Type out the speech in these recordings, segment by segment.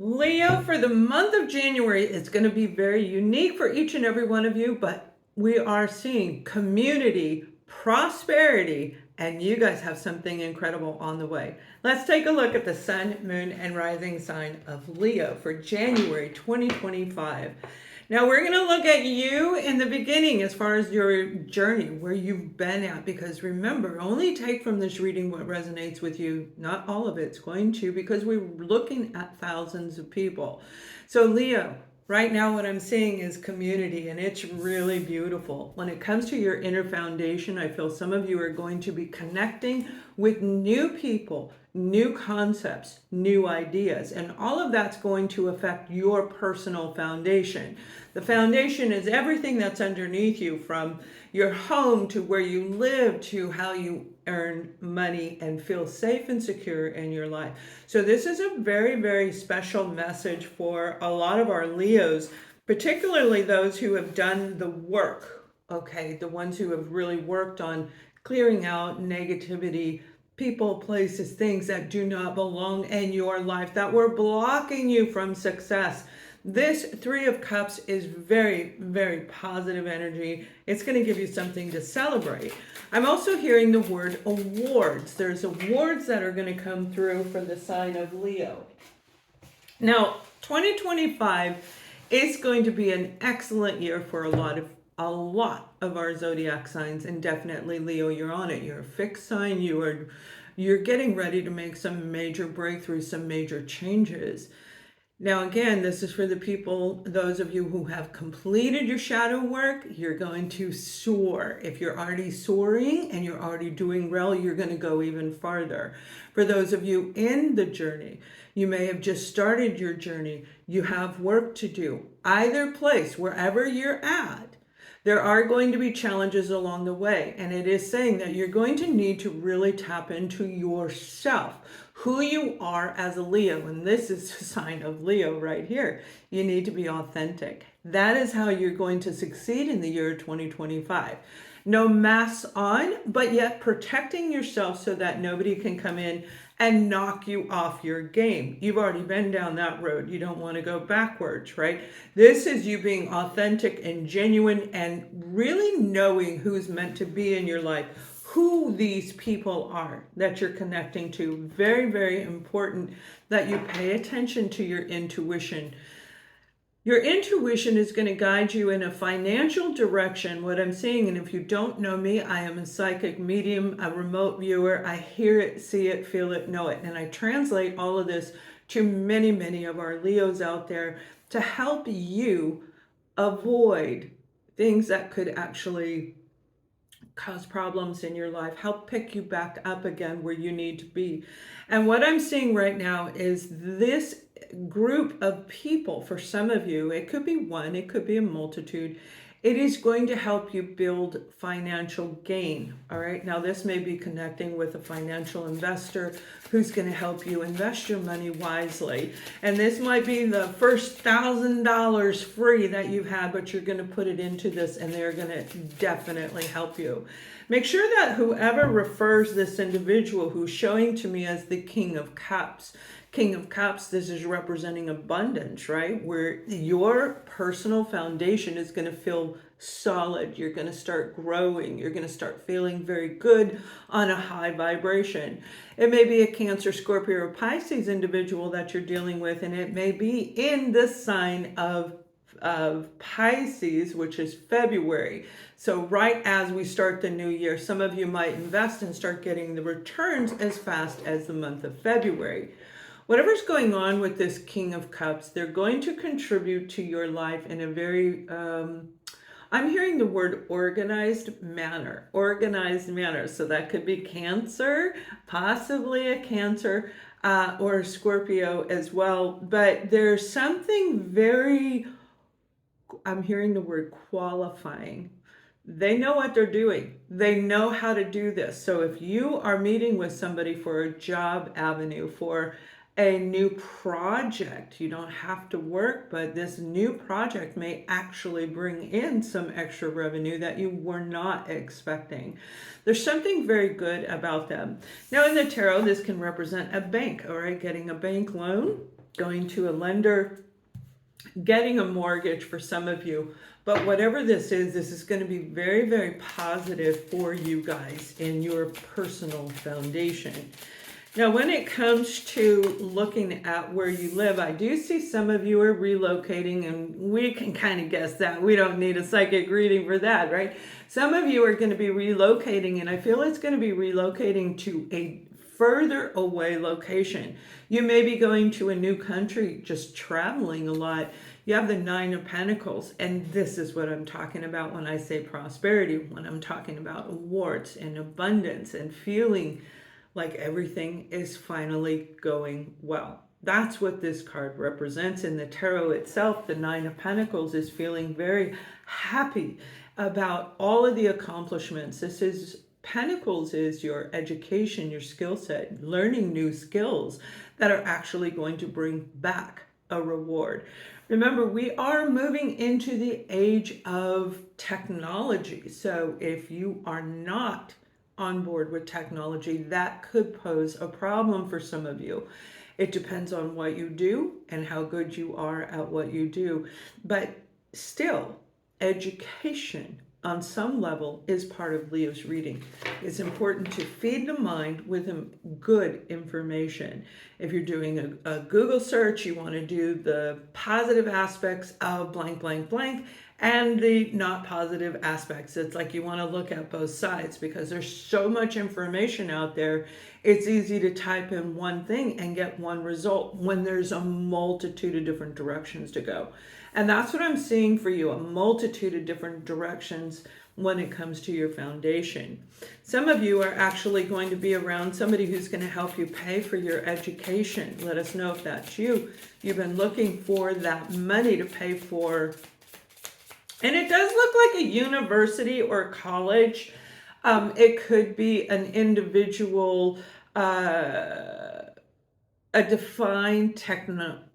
Leo, for the month of January, it's going to be very unique for each and every one of you, but we are seeing community, prosperity, and you guys have something incredible on the way. Let's take a look at the sun, moon, and rising sign of Leo for January 2025. Now we're going to look at you in the beginning as far as your journey, where you've been at, because remember, only take from this reading what resonates with you. Not all of it's going to, because we're looking at thousands of people. So Leo, right now what I'm seeing is community, and it's really beautiful. When it comes to your inner foundation, I feel some of you are going to be connecting with new people, new concepts, new ideas, and all of that's going to affect your personal foundation. The foundation is everything that's underneath you, from your home to where you live to how you earn money and feel safe and secure in your life. So this is a very, very special message for a lot of our Leos, particularly those who have done the work, okay? The ones who have really worked on clearing out negativity, people, places, things that do not belong in your life that were blocking you from success. This Three of Cups is very, very positive energy. It's going to give you something to celebrate. I'm also hearing the word awards. There's awards that are going to come through for the sign of Leo. Now, 2025 is going to be an excellent year for a lot of our zodiac signs, and definitely Leo, you're on it. You're a fixed sign. You're getting ready to make some major breakthroughs, some major changes. Now, again, this is for the people, those of you who have completed your shadow work. You're going to soar. If you're already soaring and you're already doing well, you're going to go even farther. For those of you in the journey, you may have just started your journey. You have work to do. Either place, wherever you're at, there are going to be challenges along the way. And it is saying that you're going to need to really tap into yourself, who you are as a Leo. And this is a sign of Leo right here. You need to be authentic. That is how you're going to succeed in the year 2025. No masks on, but yet protecting yourself so that nobody can come in and knock you off your game. You've already been down that road. You don't want to go backwards, right? This is you being authentic and genuine and really knowing who's meant to be in your life, who these people are that you're connecting to. Very, very important that you pay attention to your intuition. Your intuition is going to guide you in a financial direction. What I'm seeing, and if you don't know me, I am a psychic medium, a remote viewer. I hear it, see it, feel it, know it. And I translate all of this to many, many of our Leos out there to help you avoid things that could actually cause problems in your life, help pick you back up again where you need to be. And what I'm seeing right now is this group of people, for some of you, it could be one, it could be a multitude. It is going to help you build financial gain. All right. Now, this may be connecting with a financial investor who's going to help you invest your money wisely. And this might be the first $1,000 free that you've had, but you're going to put it into this and they're going to definitely help you. Make sure that whoever refers this individual who's showing to me as the King of Cups, this is representing abundance, right? Where your personal foundation is going to feel solid. You're going to start growing. You're going to start feeling very good on a high vibration. It may be a Cancer, Scorpio, or Pisces individual that you're dealing with, and it may be in the sign of Pisces, which is February. So right as we start the new year, some of you might invest and start getting the returns as fast as the month of February. Whatever's going on with this King of Cups, they're going to contribute to your life in a very, I'm hearing the word organized manner. So that could be Cancer, possibly a Cancer or a Scorpio as well. But there's something very, I'm hearing the word qualifying. They know what they're doing. They know how to do this. So if you are meeting with somebody for a job avenue, for a new project, you don't have to work, but this new project may actually bring in some extra revenue that you were not expecting. There's something very good about them. Now in the tarot, this can represent a bank, all right, getting a bank loan. going to a lender, getting a mortgage for some of you. But whatever this is going to be very, very positive for you guys in your personal foundation. Now, when it comes to looking at where you live, I do see some of you are relocating, and we can kind of guess that. We don't need a psychic reading for that, right? Some of you are going to be relocating, and I feel it's going to be relocating to a further away location. You may be going to a new country, just traveling a lot. You have the Nine of Pentacles, and this is what I'm talking about when I say prosperity, when I'm talking about awards and abundance and feeling like everything is finally going well. That's what this card represents in the tarot itself. The Nine of Pentacles is feeling very happy about all of the accomplishments. This is Pentacles is your education, your skill set, learning new skills that are actually going to bring back a reward. Remember, we are moving into the age of technology. So if you are not on board with technology, that could pose a problem for some of you. It depends on what you do and how good you are at what you do. But still, education on some level is part of Leo's reading. It's important to feed the mind with good information. If you're doing a Google search, you want to do the positive aspects of blank, blank, blank, and the not positive aspects. It's like you want to look at both sides because there's so much information out there. It's easy to type in one thing and get one result when there's a multitude of different directions to go. And that's what I'm seeing for you, a multitude of different directions when it comes to your foundation. Some of you are actually going to be around somebody who's going to help you pay for your education. Let us know if that's you. You've been looking for that money to pay for, and it does look like a university or college. It could be an individual, a defined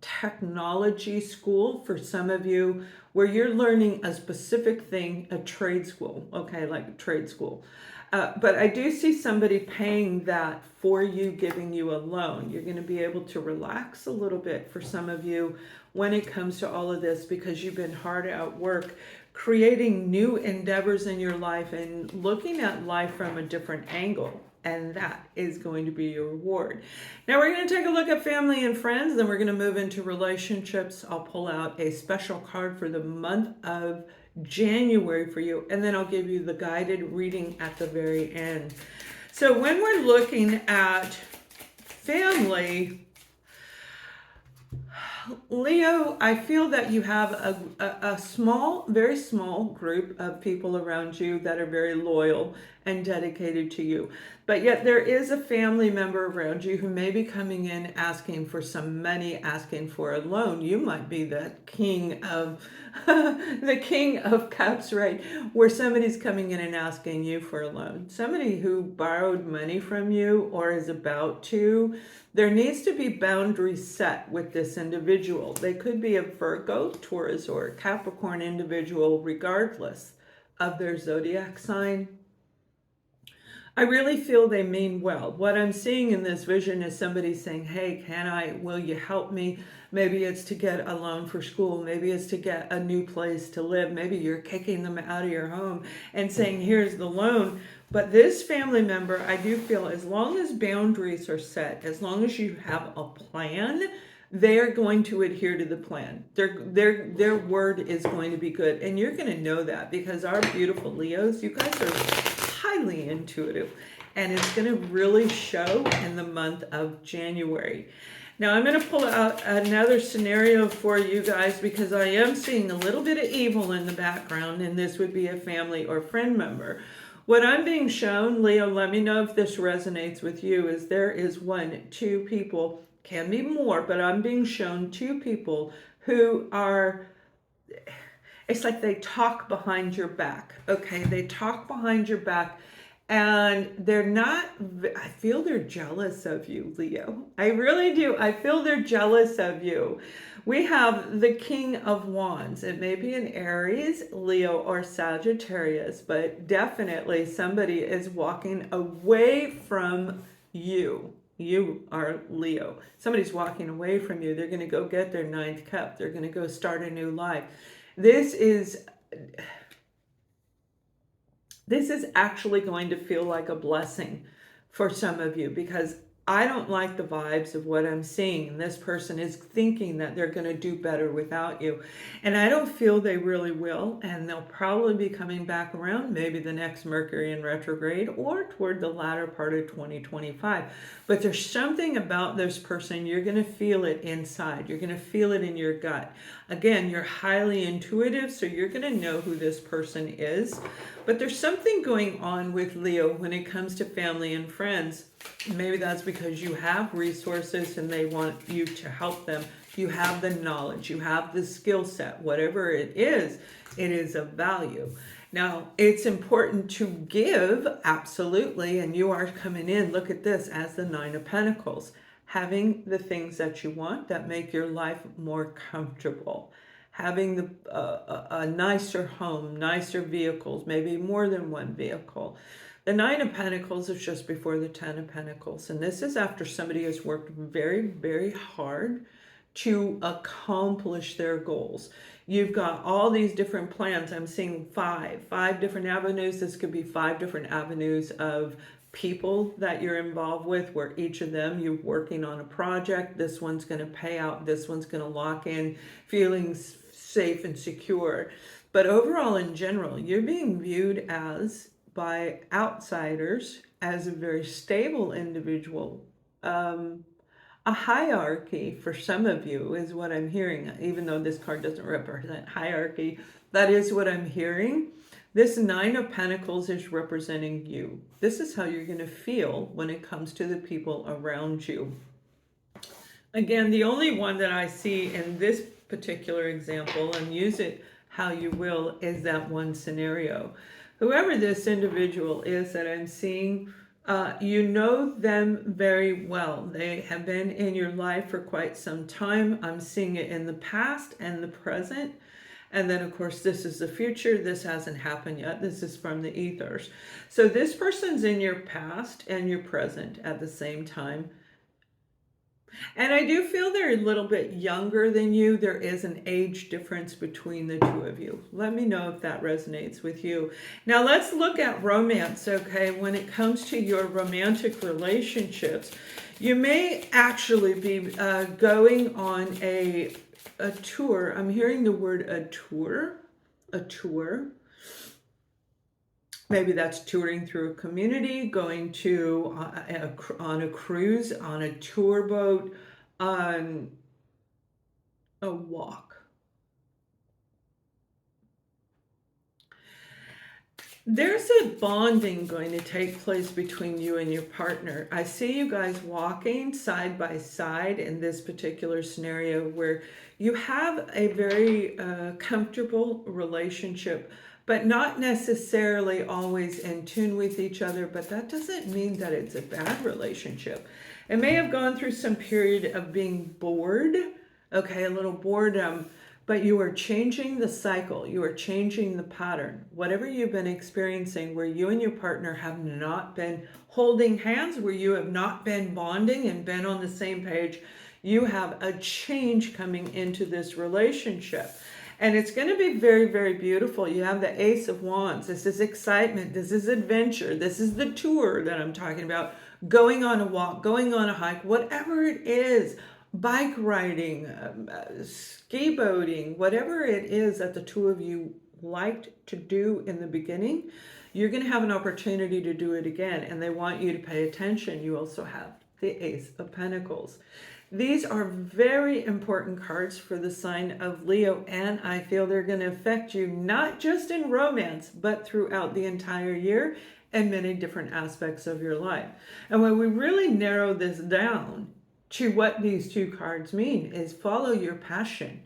technology school for some of you, where you're learning a specific thing, a trade school, okay, like a trade school. But I do see somebody paying that for you, giving you a loan. You're going to be able to relax a little bit for some of you when it comes to all of this, because you've been hard at work creating new endeavors in your life and looking at life from a different angle. And that is going to be your reward. Now we're going to take a look at family and friends, then we're going to move into relationships. I'll pull out a special card for the month of January for you, and then I'll give you the guided reading at the very end. So when we're looking at family, Leo, I feel that you have a small, very small group of people around you that are very loyal and dedicated to you. But yet there is a family member around you who may be coming in asking for some money, asking for a loan. You might be the king of the king of cups, right? Where somebody's coming in and asking you for a loan. Somebody who borrowed money from you or is about to. There needs to be boundaries set with this individual. They could be a Virgo, Taurus, or Capricorn individual, regardless of their zodiac sign. I really feel they mean well. What I'm seeing in this vision is somebody saying, hey, will you help me? Maybe it's to get a loan for school. Maybe it's to get a new place to live. Maybe you're kicking them out of your home and saying, here's the loan. But this family member, I do feel, as long as boundaries are set, as long as you have a plan, they're going to adhere to the plan. Their word is going to be good. And you're going to know that because our beautiful Leos, you guys are highly intuitive, and it's going to really show in the month of January. Now I'm going to pull out another scenario for you guys because I am seeing a little bit of evil in the background, and this would be a family or friend member. What I'm being shown, Leo, let me know if this resonates with you, is there is 1, 2 people, can be more, but I'm being shown 2 people who are, it's like they talk behind your back, okay? They talk behind your back, and they're not, I feel they're jealous of you, Leo. I really do. I feel they're jealous of you. We have the King of Wands. It may be an Aries, Leo, or Sagittarius, but definitely somebody is walking away from you, You are Leo. Somebody's walking away from you. They're going to go get their ninth cup. They're going to go start a new life. This is actually going to feel like a blessing for some of you, because I don't like the vibes of what I'm seeing. And this person is thinking that they're going to do better without you. And I don't feel they really will. And they'll probably be coming back around, maybe the next Mercury in retrograde or toward the latter part of 2025. But there's something about this person, you're going to feel it inside. You're going to feel it in your gut. Again, you're highly intuitive, so you're going to know who this person is. But there's something going on with Leo when it comes to family and friends. Maybe that's because you have resources and they want you to help them. You have the knowledge, you have the skill set, whatever it is of value. Now, it's important to give, absolutely, and you are coming in, look at this, as the Nine of Pentacles. Having the things that you want that make your life more comfortable. Having a nicer home, nicer vehicles, maybe more than one vehicle. The Nine of Pentacles is just before the Ten of Pentacles. And this is after somebody has worked very, very hard to accomplish their goals. You've got all these different plans. I'm seeing five different avenues. This could be 5 different avenues of people that you're involved with, where each of them you're working on a project. This one's going to pay out. This one's going to lock in feelings safe and secure. But overall, in general, you're being viewed as, by outsiders, as a very stable individual. A hierarchy for some of you is what I'm hearing, even though this card doesn't represent hierarchy. That is what I'm hearing. This Nine of Pentacles is representing you. This is how you're going to feel when it comes to the people around you. Again, the only one that I see in this particular example, and use it how you will, is that one scenario. Whoever this individual is that I'm seeing, you know them very well. They have been in your life for quite some time. I'm seeing it in the past and the present. And then, of course, this is the future. This hasn't happened yet. This is from the ethers. So this person's in your past and your present at the same time. And I do feel they're a little bit younger than you. There is an age difference between the two of you. Let me know if that resonates with you. Now let's look at romance, okay? When it comes to your romantic relationships, you may actually be going on a tour. I'm hearing the word a tour. Maybe that's touring through a community, going to on a cruise, on a tour boat, on a walk. There's a bonding going to take place between you and your partner. I see you guys walking side by side in this particular scenario where you have a very comfortable relationship, but not necessarily always in tune with each other. But that doesn't mean that it's a bad relationship. It may have gone through some period of being bored, okay, a little boredom, but you are changing the cycle. You are changing the pattern. Whatever you've been experiencing where you and your partner have not been holding hands, where you have not been bonding and been on the same page, you have a change coming into this relationship. And it's going to be very, very beautiful. You have the Ace of Wands. This is excitement. This is adventure. This is the tour that I'm talking about. Going on a walk, going on a hike, whatever it is, bike riding, ski boating, whatever it is that the two of you liked to do in the beginning, you're going to have an opportunity to do it again. And they want you to pay attention. You also have the Ace of Pentacles. These are very important cards for the sign of Leo, and I feel they're going to affect you not just in romance, but throughout the entire year and many different aspects of your life. And when we really narrow this down to what these two cards mean is follow your passion.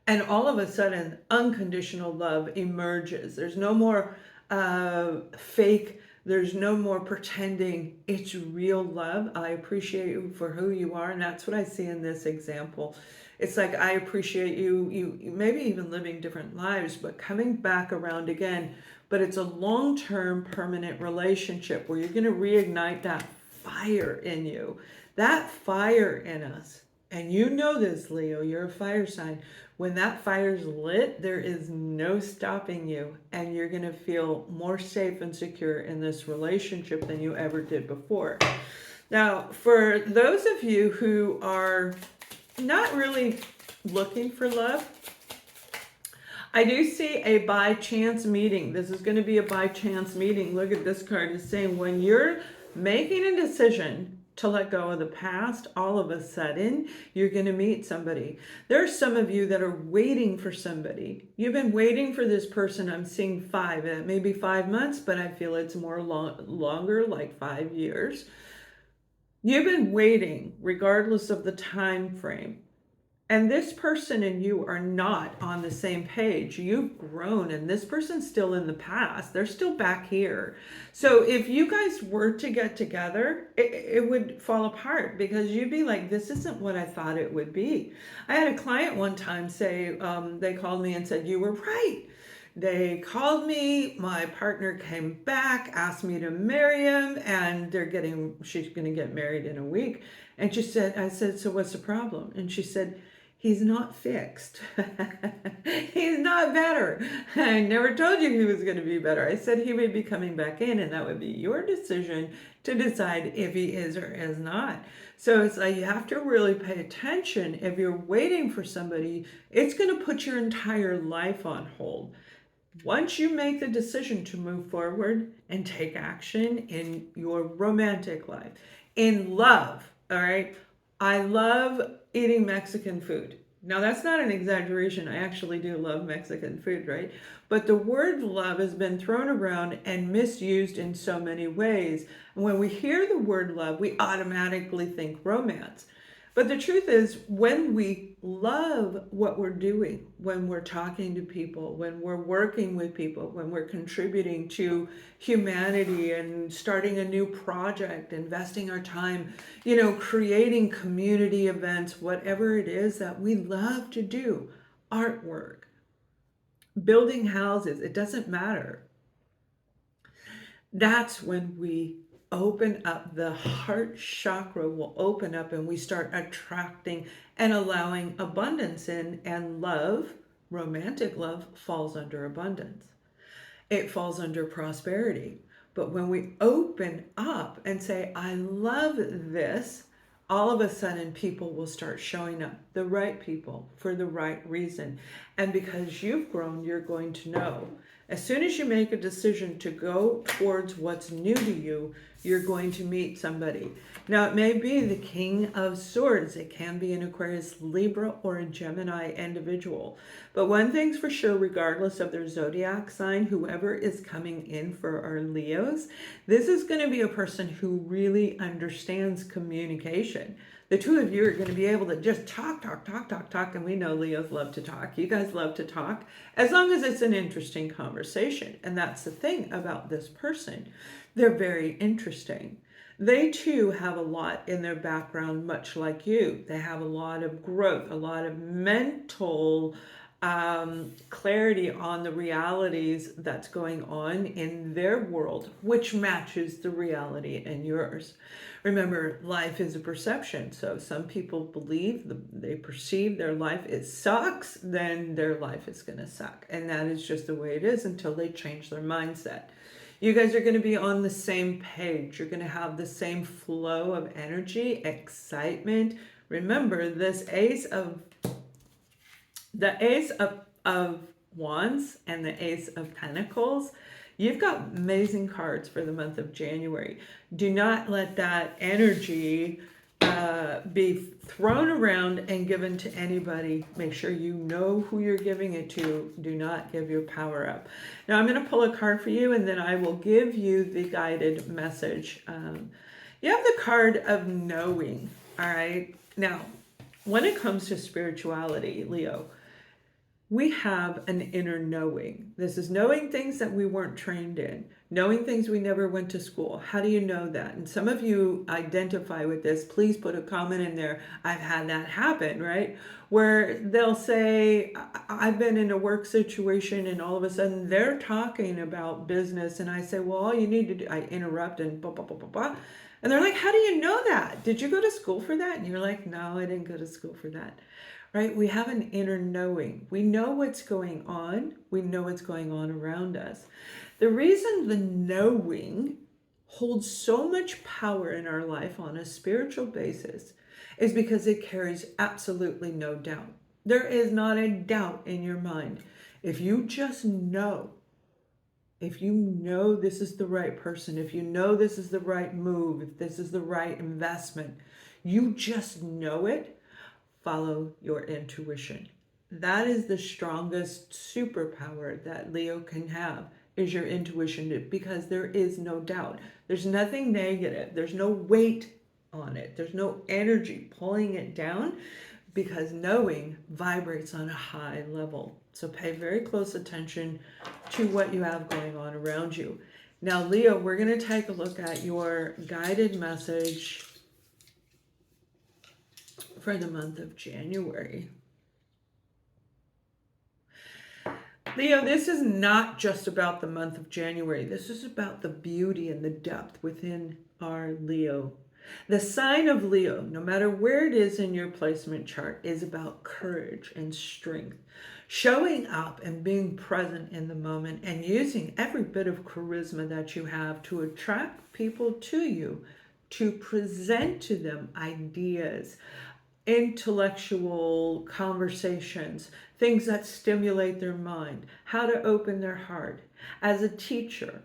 And all of a sudden, unconditional love emerges. There's no more fake. There's no more pretending. It's real love. I appreciate you for who you are. And that's what I see in this example. It's like, I appreciate you maybe even living different lives, but coming back around again. But it's a long-term permanent relationship where you're going to reignite that fire in you, That fire in us, and you know this, Leo, you're a fire sign. When that fire's lit, there is no stopping you, and you're going to feel more safe and secure in this relationship than you ever did before. Now, for those of you who are not really looking for love, I do see a by chance meeting. This is going to be a by chance meeting. Look at this card. It's saying when you're making a decision to let go of the past, all of a sudden you're going to meet somebody. There are some of you that are waiting for somebody. You've been waiting for this person. I'm seeing 5, maybe 5 months, but I feel it's more longer, like 5 years. You've been waiting regardless of the time frame. And this person and you are not on the same page. You've grown, and this person's still in the past. They're still back here. So if you guys were to get together, it would fall apart, because you'd be like, this isn't what I thought it would be. I had a client one time say, they called me and said, you were right. They called me, my partner came back, asked me to marry him, and she's going to get married in a week. And I said, so what's the problem? And she said, he's not fixed. He's not better. I never told you he was going to be better. I said he would be coming back in, and that would be your decision to decide if he is or is not. So it's like you have to really pay attention. If you're waiting for somebody, it's going to put your entire life on hold. Once you make the decision to move forward and take action in your romantic life, in love, all right? I love eating Mexican food. Now, that's not an exaggeration. I actually do love Mexican food, right? But the word love has been thrown around and misused in so many ways. And when we hear the word love, we automatically think romance. But the truth is, when we love what we're doing, when we're talking to people, when we're working with people, when we're contributing to humanity and starting a new project, investing our time, creating community events, whatever it is that we love to do, artwork, building houses, it doesn't matter. That's when we open up, the heart chakra will open up, and we start attracting and allowing abundance in. And love, romantic love, falls under abundance. It falls under prosperity. But when we open up and say, I love this, all of a sudden people will start showing up, the right people for the right reason. And because you've grown, you're going to know. As soon as you make a decision to go towards what's new to you, you're going to meet somebody. Now, it may be the King of Swords. It can be an Aquarius, Libra, or a Gemini individual. But one thing's for sure, regardless of their zodiac sign, whoever is coming in for our Leos, this is going to be a person who really understands communication. The two of you are going to be able to just talk, and we know Leos love to talk. You guys love to talk, as long as it's an interesting conversation. And that's the thing about this person. They're very interesting. They too have a lot in their background, much like you. They have a lot of growth, a lot of mental clarity on the realities that's going on in their world, which matches the reality in yours. Remember, life is a perception. So some people believe, they perceive their life, it sucks, then their life is going to suck. And that is just the way it is until they change their mindset. You guys are going to be on the same page. You're going to have the same flow of energy, excitement. Remember, the Ace of Wands and the Ace of Pentacles, you've got amazing cards for the month of January. Do not let that energy be thrown around and given to anybody. Make sure you know who you're giving it to. Do not give your power up. Now I'm going to pull a card for you, and then I will give you the guided message. You have the card of knowing. All right. Now, when it comes to spirituality, Leo, we have an inner knowing. This is knowing things that we weren't trained in, knowing things we never went to school. How do you know that? And some of you identify with this. Please put a comment in there. I've had that happen, right? Where they'll say, I've been in a work situation, and all of a sudden they're talking about business. And I say, well, all you need to do, I interrupt and blah, blah, blah, blah, blah. And they're like, how do you know that? Did you go to school for that? And you're like, no, I didn't go to school for that. Right? We have an inner knowing. We know what's going on. We know what's going on around us. The reason the knowing holds so much power in our life on a spiritual basis is because it carries absolutely no doubt. There is not a doubt in your mind. If you just know, if you know this is the right person, if you know this is the right move, if this is the right investment, you just know it, follow your intuition. That is the strongest superpower that Leo can have, is your intuition, because there is no doubt. There's nothing negative. There's no weight on it. There's no energy pulling it down, because knowing vibrates on a high level. So pay very close attention to what you have going on around you. Now, Leo, we're going to take a look at your guided message for the month of January. Leo, this is not just about the month of January. This is about the beauty and the depth within our Leo. The sign of Leo, no matter where it is in your placement chart, is about courage and strength. Showing up and being present in the moment and using every bit of charisma that you have to attract people to you, to present to them ideas, intellectual conversations, things that stimulate their mind, how to open their heart. As a teacher,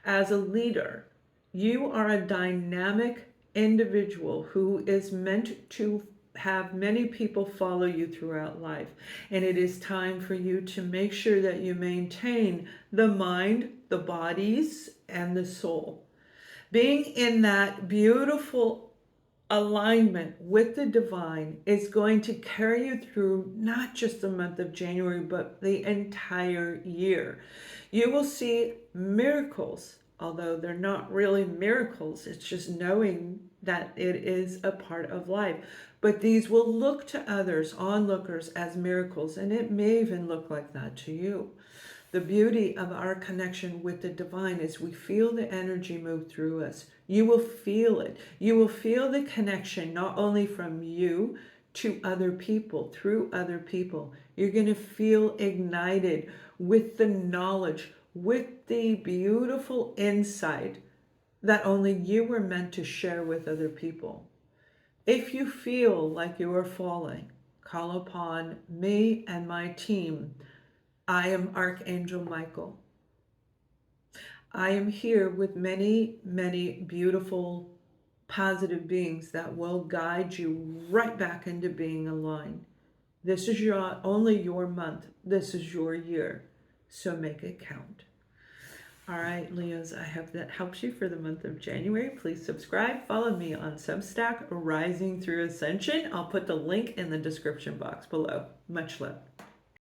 as a leader, you are a dynamic individual who is meant to have many people follow you throughout life. And it is time for you to make sure that you maintain the mind, the bodies, and the soul. Being in that beautiful alignment with the divine is going to carry you through not just the month of January, but the entire year. You will see miracles, although they're not really miracles. It's just knowing that it is a part of life. But these will look to others, onlookers, as miracles, and it may even look like that to you. The beauty of our connection with the divine is we feel the energy move through us. You will feel it. You will feel the connection not only from you to other people, through other people. You're going to feel ignited with the knowledge, with the beautiful insight that only you were meant to share with other people. If you feel like you are falling, call upon me and my team. I am Archangel Michael. I am here with many, many beautiful, positive beings that will guide you right back into being aligned. This is only your month. This is your year. So make it count. All right, Leos, I hope that helps you for the month of January. Please subscribe. Follow me on Substack, Rising Through Ascension. I'll put the link in the description box below. Much love.